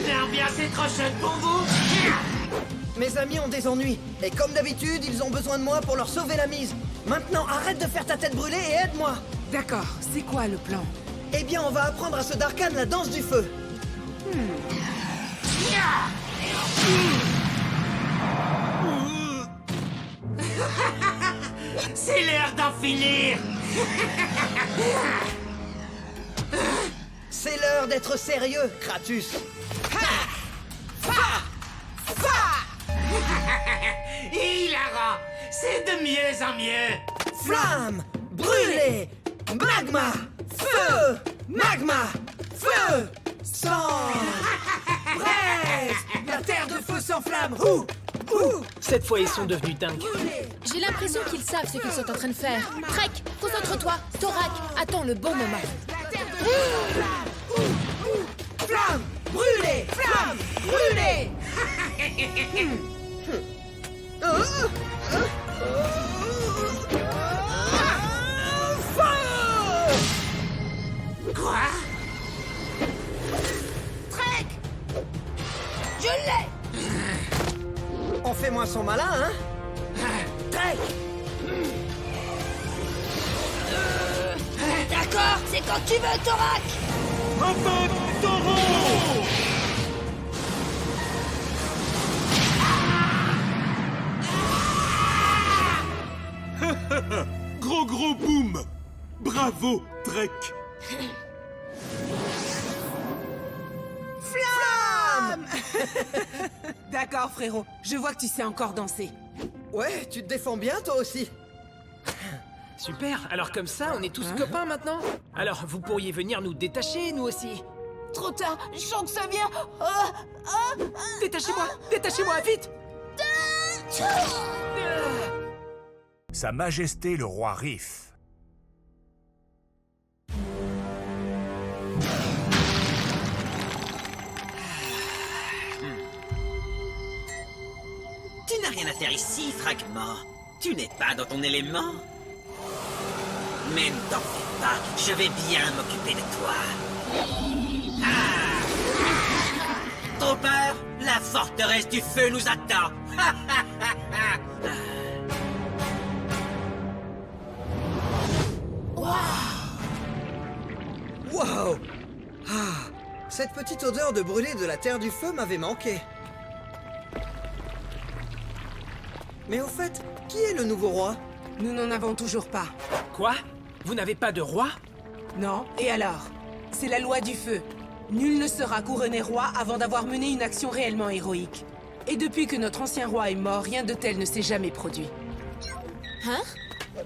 L'ambiance est trop chaude pour vous? Mes amis ont des ennuis. Et comme d'habitude, ils ont besoin de moi pour leur sauver la mise. Maintenant, arrête de faire ta tête brûlée et aide-moi. D'accord, c'est quoi le plan? Eh bien, on va apprendre à ce Darkhan la danse du feu. C'est l'heure d'en finir! C'est l'heure d'être sérieux, Kratos. Hilarant! C'est de mieux en mieux! Flamme, brûlé, magma, feu, magma, feu, sang, braise, la terre de feu s'enflamme. Cette fois, ils sont devenus dingues. J'ai l'impression qu'ils savent ce qu'ils sont en train de faire. Trek, concentre-toi. Thorak, attends le bon moment. Flamme, brûlé, flamme, brûlé. Quoi? Trek! Je l'ai! On fait moins son malin, hein? Trek! D'accord, c'est quand tu veux, Thorak! Attaque taureau! Gros boom! Bravo, Trek! Flamme! D'accord, frérot. Je vois que tu sais encore danser. Ouais, tu te défends bien, toi aussi. Super, alors comme ça, on est tous copains maintenant. Alors, vous pourriez venir nous détacher, nous aussi. Trop tard, je sens que ça vient. Détachez-moi, vite! Sa Majesté le roi Riff. Tu n'as rien à faire ici, Fragment. Tu n'es pas dans ton élément. Mais ne t'en fais pas, je vais bien m'occuper de toi. Trop peur? La forteresse du feu nous attend. Wow! Cette petite odeur de brûlé de la terre du feu m'avait manqué. Mais au fait, qui est le nouveau roi? Nous n'en avons toujours pas. Quoi? Vous n'avez pas de roi? Non, et alors? C'est la loi du feu. Nul ne sera couronné roi avant d'avoir mené une action réellement héroïque. Et depuis que notre ancien roi est mort, rien de tel ne s'est jamais produit. Hein?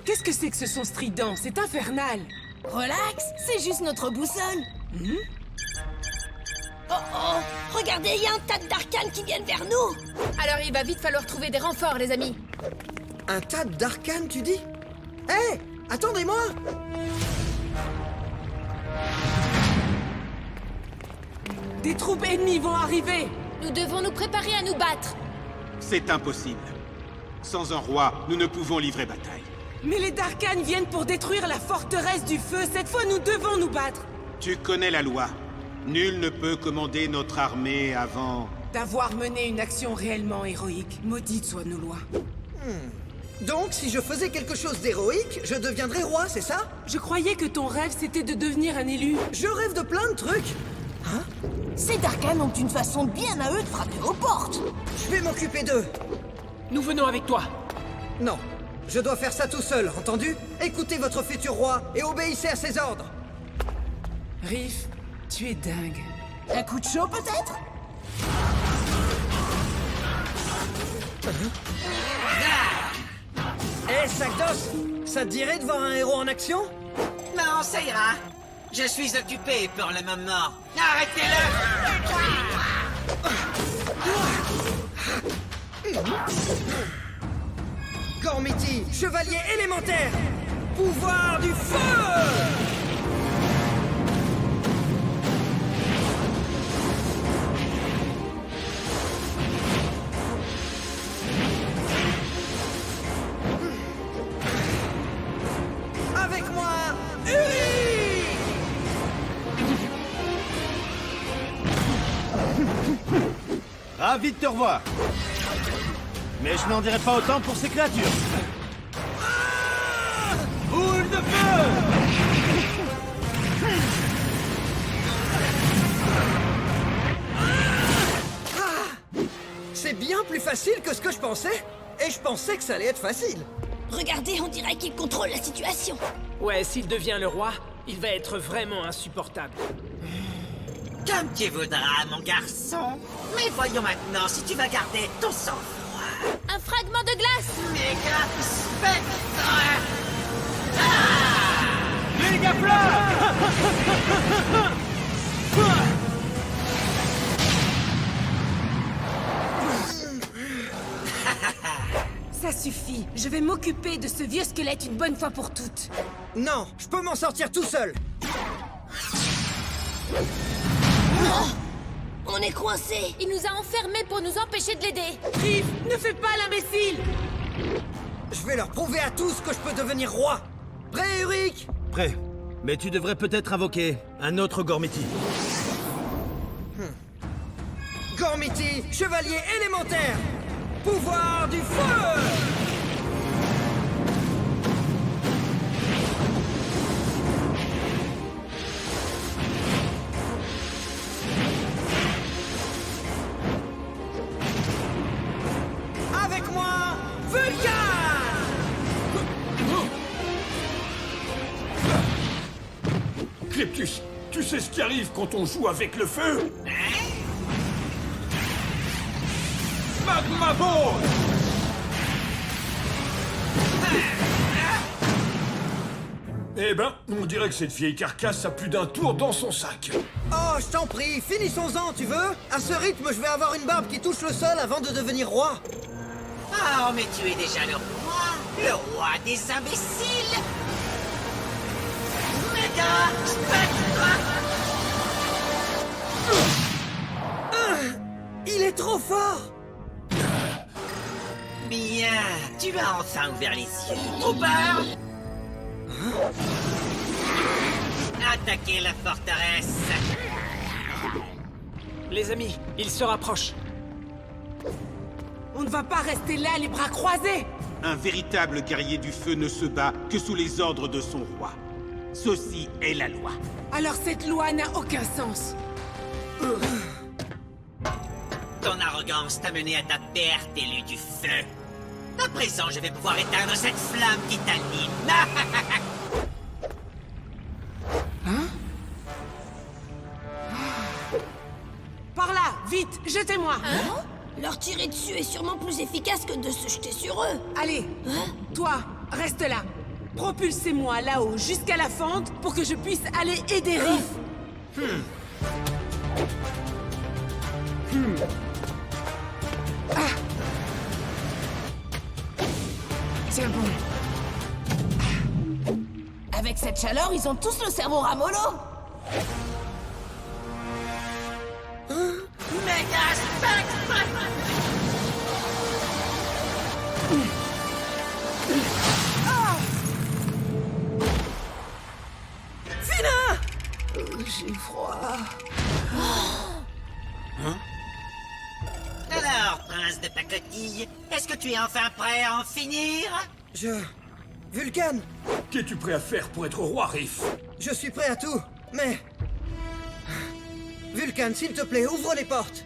Qu'est-ce que c'est que ce son strident? C'est infernal! Relax, c'est juste notre boussole. Oh, regardez, il y a un tas d'arcanes qui viennent vers nous. Alors il va vite falloir trouver des renforts, les amis. Un tas d'arcanes, tu dis? Hé! Attendez-moi! Des troupes ennemies vont arriver! Nous devons nous préparer à nous battre. C'est impossible. Sans un roi, nous ne pouvons livrer bataille. Mais les Darkans viennent pour détruire la forteresse du feu. Cette fois, nous devons nous battre. Tu connais la loi. Nul ne peut commander notre armée avant... D'avoir mené une action réellement héroïque. Maudite soit nos lois. Donc, si je faisais quelque chose d'héroïque, je deviendrais roi, c'est ça? Je croyais que ton rêve, c'était de devenir un élu. Je rêve de plein de trucs. Hein? Ces Darkans ont une façon bien à eux de frapper aux portes. Je vais m'occuper d'eux. Nous venons avec toi. Non, je dois faire ça tout seul, entendu? Écoutez votre futur roi et obéissez à ses ordres. Riff, tu es dingue. Un coup de chaud, peut-être? Hé, Sakdos, ça te dirait de voir un héros en action? Non, ça ira. Je suis occupé pour le moment. Arrêtez-le! Gormiti, chevalier élémentaire! Pouvoir du feu! Avec moi, Uri! Ravi de te revoir. Mais je n'en dirai pas autant pour ces créatures. Boule de feu! C'est bien plus facile que ce que je pensais. Et je pensais que ça allait être facile. Regardez, on dirait qu'il contrôle la situation. Ouais, s'il devient le roi, il va être vraiment insupportable. Comme tu voudras, mon garçon. Mais voyons maintenant si tu vas garder ton sang-froid. Un fragment de glace! Méga spectre! Méga plat! Ça suffit, je vais m'occuper de ce vieux squelette une bonne fois pour toutes. Non, je peux m'en sortir tout seul. On est coincé. Il nous a enfermés pour nous empêcher de l'aider. Riff, ne fais pas l'imbécile! Je vais leur prouver à tous que je peux devenir roi. Prêt, Ulrich? Prêt. Mais tu devrais peut-être invoquer un autre Gormiti. Gormiti, chevalier élémentaire. Pouvoir du feu! Avec moi, Vulcan! Cryptus, tu sais ce qui arrive quand on joue avec le feu? Magma Ball! Eh ben, on dirait que cette vieille carcasse a plus d'un tour dans son sac. Oh, je t'en prie, finissons-en, tu veux? À ce rythme, je vais avoir une barbe qui touche le sol avant de devenir roi. Oh, mais tu es déjà le roi des imbéciles! Méga spectre! Il est trop fort! Bien, tu as enfin ouvert les yeux. Hooper! Attaquez la forteresse! Les amis, il se rapproche. On ne va pas rester là les bras croisés! Un véritable guerrier du feu ne se bat que sous les ordres de son roi. Ceci est la loi. Alors cette loi n'a aucun sens. Ton arrogance t'a mené à ta perte, élu du feu. À présent, je vais pouvoir éteindre cette flamme qui t'anime. Par là, vite, jetez-moi! Leur tirer dessus est sûrement plus efficace que de se jeter sur eux. Allez, toi, reste là. Propulsez-moi là-haut jusqu'à la fente pour que je puisse aller aider Riff. Tiens bon. Avec cette chaleur, ils ont tous le cerveau ramollo. Méga spectre! J'ai froid. Alors, prince de pacotille, est-ce que tu es enfin prêt à en finir? Vulcan! Qu'es-tu prêt à faire pour être roi, Riff? Je suis prêt à tout, mais... Vulcan, s'il te plaît, ouvre les portes.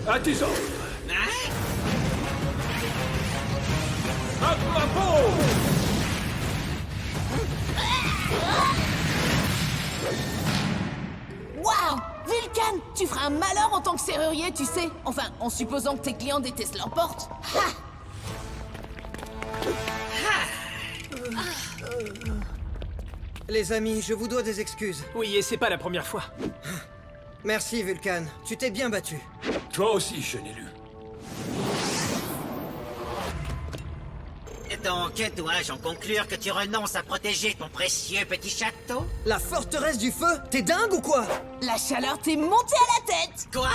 À tes ordres. Hein? Magma Ball! Waouh! Vulcan, tu feras un malheur en tant que serrurier, tu sais. Enfin, en supposant que tes clients détestent leurs portes. Ha! Les amis, je vous dois des excuses. Oui, et c'est pas la première fois. Merci, Vulcan. Tu t'es bien battu. Toi aussi, jeune élu. Donc, dois-je en conclure que tu renonces à protéger ton précieux petit château? La forteresse du feu? T'es dingue ou quoi? La chaleur t'est montée à la tête! Quoi?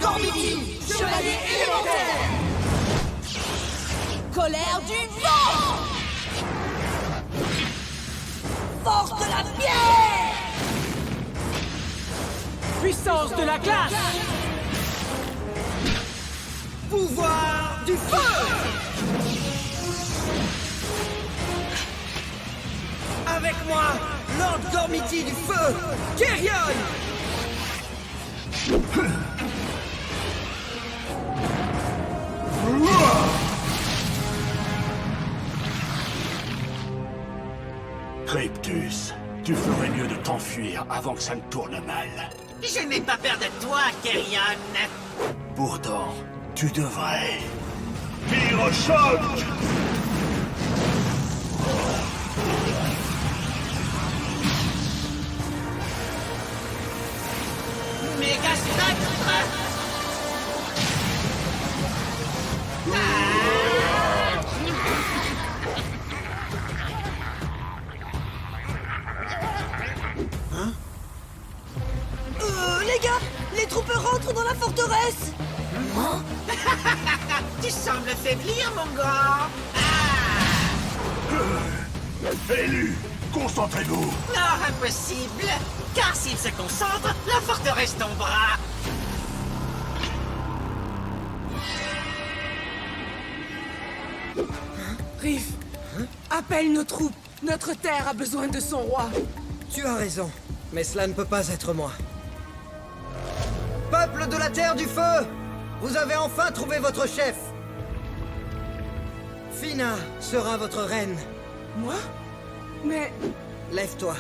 Gormiti, chevalier élémentaire! Colère du vent! Force de la pierre! Puissance de la glace! Pouvoir du feu! Avec moi, Lord Gormiti du feu, Kerion! Cryptus, tu ferais mieux de t'enfuir avant que ça ne tourne mal. Je n'ai pas peur de toi, Kerion. Pourtant, tu devrais. Pyrochoc! Méga spectre! Les gars, les troupes rentrent dans la forteresse. Tu sembles faiblir, mon grand. Élu, concentrez-vous! Non, impossible! Car s'il se concentre, la forteresse tombera! Riff, appelle nos troupes. Notre terre a besoin de son roi. Tu as raison, mais cela ne peut pas être moi. Peuple de la Terre du Feu, vous avez enfin trouvé votre chef. Fina sera votre reine. Moi? Mais... Lève-toi.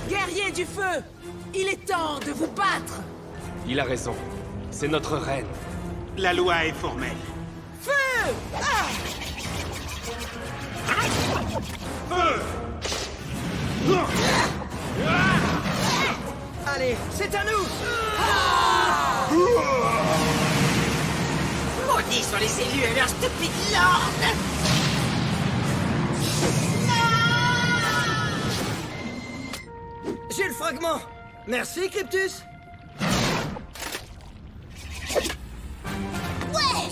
Guerrier du feu, il est temps de vous battre. Il a raison. C'est notre reine. La loi est formelle. Feu! Ah! Allez, c'est à nous. Maudits sont les élus et leur stupide lord! J'ai le fragment. Merci, Cryptus.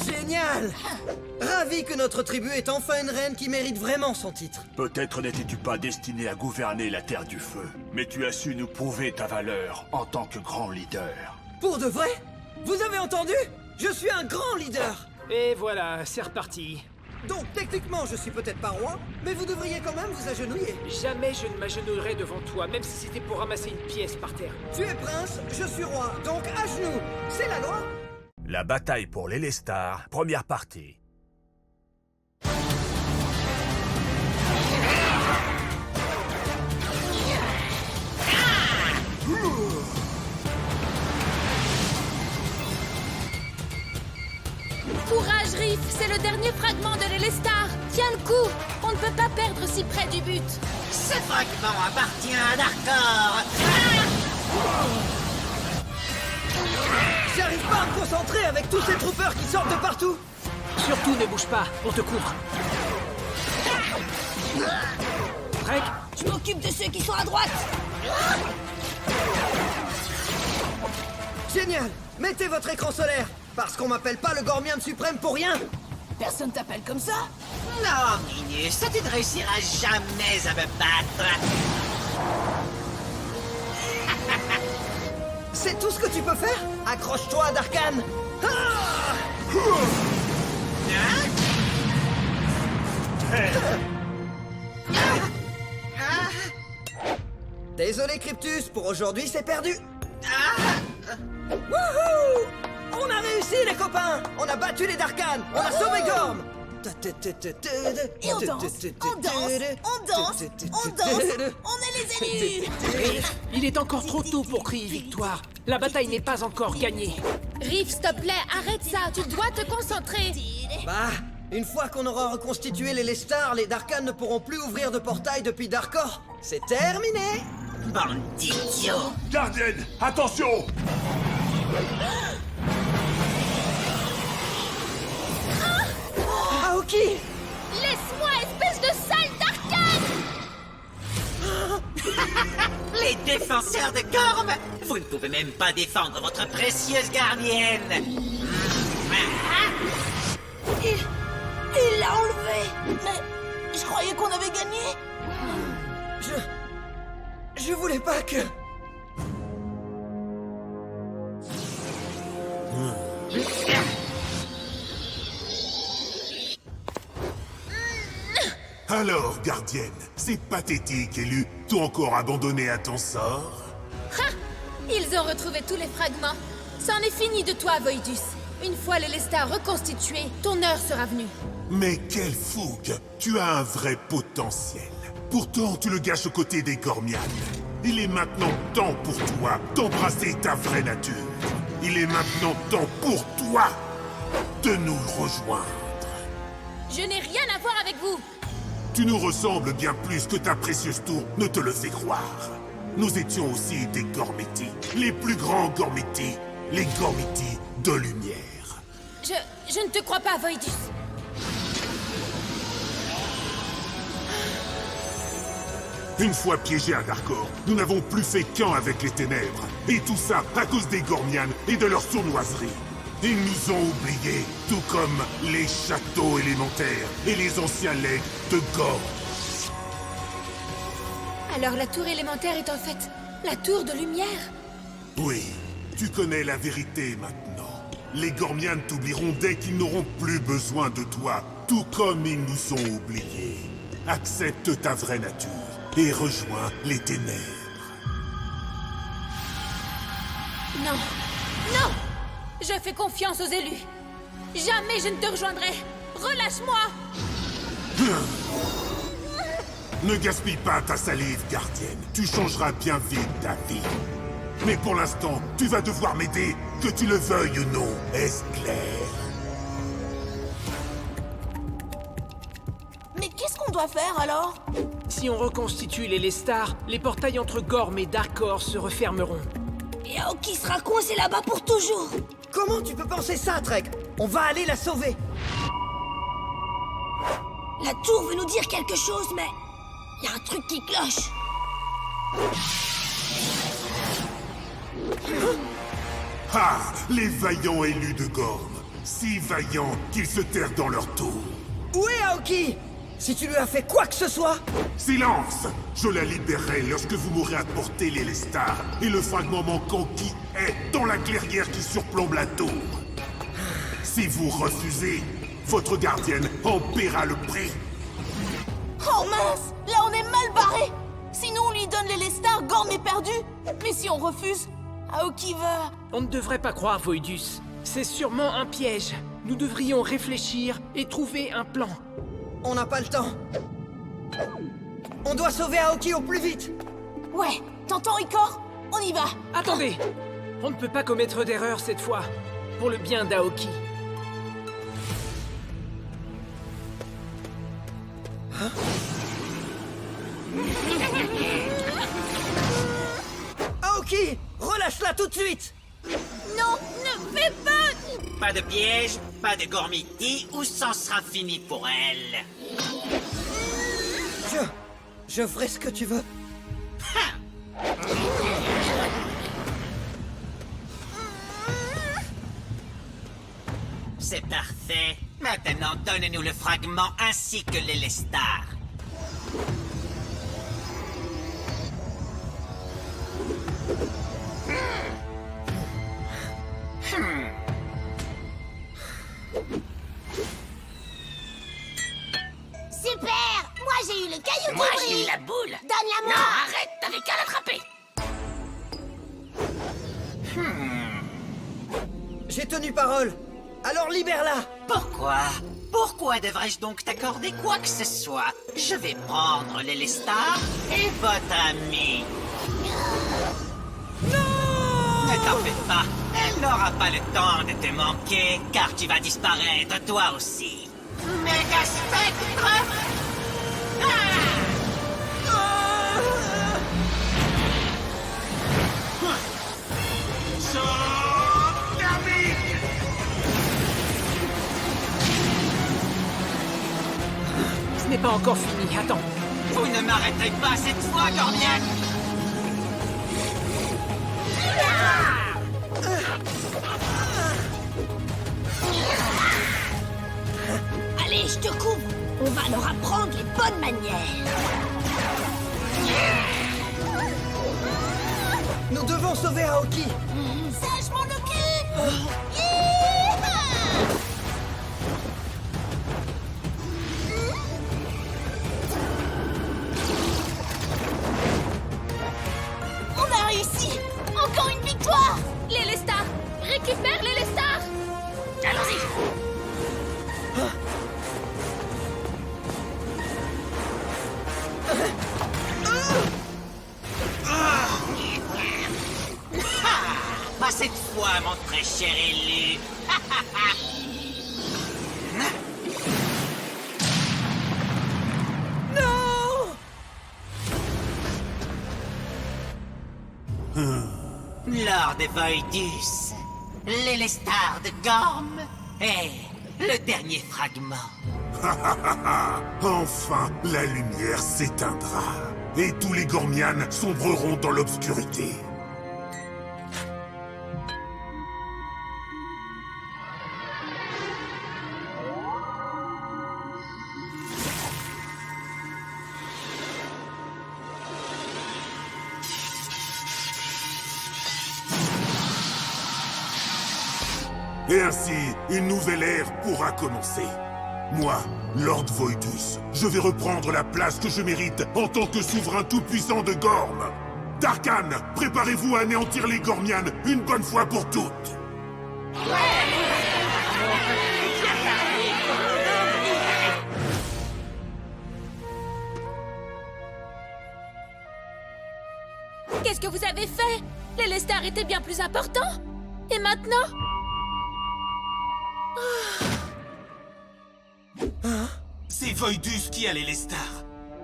Génial! Ravi que notre tribu ait enfin une reine qui mérite vraiment son titre. Peut-être n'étais-tu pas destiné à gouverner la Terre du Feu, mais tu as su nous prouver ta valeur en tant que grand leader. Pour de vrai? Vous avez entendu? Je suis un grand leader! Et voilà, c'est reparti. Donc techniquement, je suis peut-être pas roi, mais vous devriez quand même vous agenouiller. Jamais je ne m'agenouillerai devant toi, même si c'était pour ramasser une pièce par terre. Tu es prince, je suis roi, donc à genoux. C'est la loi. La bataille pour l'Elestar, première partie. Courage, Riff, c'est le dernier fragment de l'Elestar. Tiens le coup, on ne peut pas perdre si près du but. Ce fragment appartient à Darkor. J'arrive pas à me concentrer avec tous ces troopers qui sortent de partout. Surtout ne bouge pas, on te couvre. Drake, Je m'occupe de ceux qui sont à droite. Génial. Mettez votre écran solaire, parce qu'on m'appelle pas le Gormium suprême pour rien. Personne t'appelle comme ça? Non, Minus, tu ne réussiras jamais à me battre. C'est tout ce que tu peux faire? Accroche-toi, Darkan. Désolé, Cryptus, pour aujourd'hui, c'est perdu. Wouhou! On a réussi, les copains! On a battu les Darkan! On a sauvé Gorm! Et on danse, on danse, on danse, on danse, on est les élus! il est encore trop tôt pour crier victoire. La bataille n'est pas encore gagnée. Riff, s'il te plaît, arrête ça, tu dois te concentrer. Bah, une fois qu'on aura reconstitué les Lestar, les Darkan ne pourront plus ouvrir de portail depuis Darkor. C'est terminé! Bande d'idiots! Gardienne, attention! Aoki! Laisse-moi, espèce de sale d'arcade! Les défenseurs de Gorm! Vous ne pouvez même pas défendre votre précieuse gardienne! Il l'a enlevé! Mais je croyais qu'on avait gagné! Je voulais pas que... Alors, gardienne, c'est pathétique, élu, tout encore abandonné à ton sort? Ha! Ils ont retrouvé tous les fragments. C'en est fini de toi, Voidus. Une fois l'Elestar reconstitué, ton heure sera venue. Mais quelle fougue! Tu as un vrai potentiel. Pourtant, tu le gâches aux côtés des Gormianes. Il est maintenant temps pour toi d'embrasser ta vraie nature. Il est maintenant temps pour toi de nous rejoindre. Je n'ai rien à voir avec vous. Tu nous ressembles bien plus que ta précieuse tour ne te le fait croire. Nous étions aussi des Gormiti, les plus grands Gormiti, les Gormiti de lumière. Je ne te crois pas, Voidus. Une fois piégés à Darkor, nous n'avons plus fait qu'un avec les ténèbres. Et tout ça à cause des Gormianes et de leur sournoiserie. Ils nous ont oubliés, tout comme les châteaux élémentaires et les anciens legs de Gorm. Alors la tour élémentaire est en fait la tour de lumière? Oui, tu connais la vérité maintenant. Les Gormianes t'oublieront dès qu'ils n'auront plus besoin de toi, tout comme ils nous ont oubliés. Accepte ta vraie nature et rejoins les ténèbres. Non. Non! Je fais confiance aux élus. Jamais je ne te rejoindrai. Relâche-moi! Ne gaspille pas ta salive, gardienne. Tu changeras bien vite ta vie. Mais pour l'instant, tu vas devoir m'aider, que tu le veuilles ou non, est-ce clair? Mais qu'est-ce qu'on doit faire alors? Si on reconstitue les Lestar, les portails entre Gorm et Darkor se refermeront. Et Aoki sera coincé là-bas pour toujours. Comment tu peux penser ça, Trek? On va aller la sauver. La tour veut nous dire quelque chose, mais... il y a un truc qui cloche. Ah! Les vaillants élus de Gorm. Si vaillants qu'ils se terrent dans leur tour. Où est Aoki? Si tu lui as fait quoi que ce soit... Silence! Je la libérerai lorsque vous m'aurez apporté les Lestar et le fragment manquant qui est dans la clairière qui surplombe la tour. Si vous refusez, votre gardienne en paiera le prix. Oh mince! Là on est mal barré! Sinon on lui donne les Lestar, Gorm est perdu! Mais si on refuse, Aoki va... On ne devrait pas croire, Voidus. C'est sûrement un piège. Nous devrions réfléchir et trouver un plan. On n'a pas le temps. On doit sauver Aoki au plus vite. Ouais, t'entends, Ikor? On y va! Attendez! On ne peut pas commettre d'erreur cette fois. Pour le bien d'Aoki. Hein? Aoki! Relâche-la tout de suite! Non, ne fais pas! Pas de piège, pas de Gormiti, ou c'en sera fini pour elle. Je ferai ce que tu veux. C'est parfait. Maintenant, donne-nous le fragment ainsi que les Lestar. Super! Moi j'ai eu le caillou. Moi j'ai eu la boule. Donne-la-moi! Non, arrête, t'avais qu'à l'attraper. J'ai tenu parole. Alors libère-la. Pourquoi? Pourquoi devrais-je donc t'accorder quoi que ce soit? Je vais prendre les Lestar et votre ami. Non! Ne t'en fais pas. Elle n'aura pas le temps de te manquer, car tu vas disparaître toi aussi. Méga Spectre! Ce n'est pas encore fini, attends. Vous ne m'arrêterez pas cette fois, Gormian! Allez, je te coupe. On va leur apprendre les bonnes manières. Nous devons sauver Aoki. Ça, je m'en occupe! On a réussi! Encore une victoire! Les Lestar! Récupère les Lestar! cher élu. Lord Voidus, l'Élestar de Gorm et le dernier fragment. Enfin, la lumière s'éteindra. Et tous les Gormianes sombreront dans l'obscurité. Et ainsi, une nouvelle ère pourra commencer. Moi, Lord Voidus, je vais reprendre la place que je mérite en tant que souverain tout-puissant de Gorm. Darkhan, préparez-vous à anéantir les Gormianes une bonne fois pour toutes. Qu'est-ce que vous avez fait? L'Élestar était bien plus important. Et maintenant? C'est Voidus qui a l'Élestar.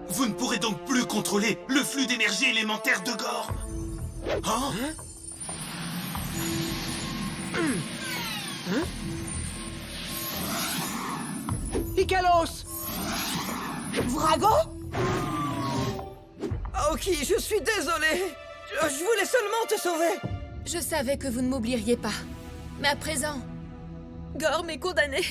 Vous ne pourrez donc plus contrôler le flux d'énergie élémentaire de Gorm. Hein? Icalos! Vrago? Aoki, je suis désolé. Je voulais seulement te sauver. Je savais que vous ne m'oublieriez pas. Mais à présent, Gorm est condamné.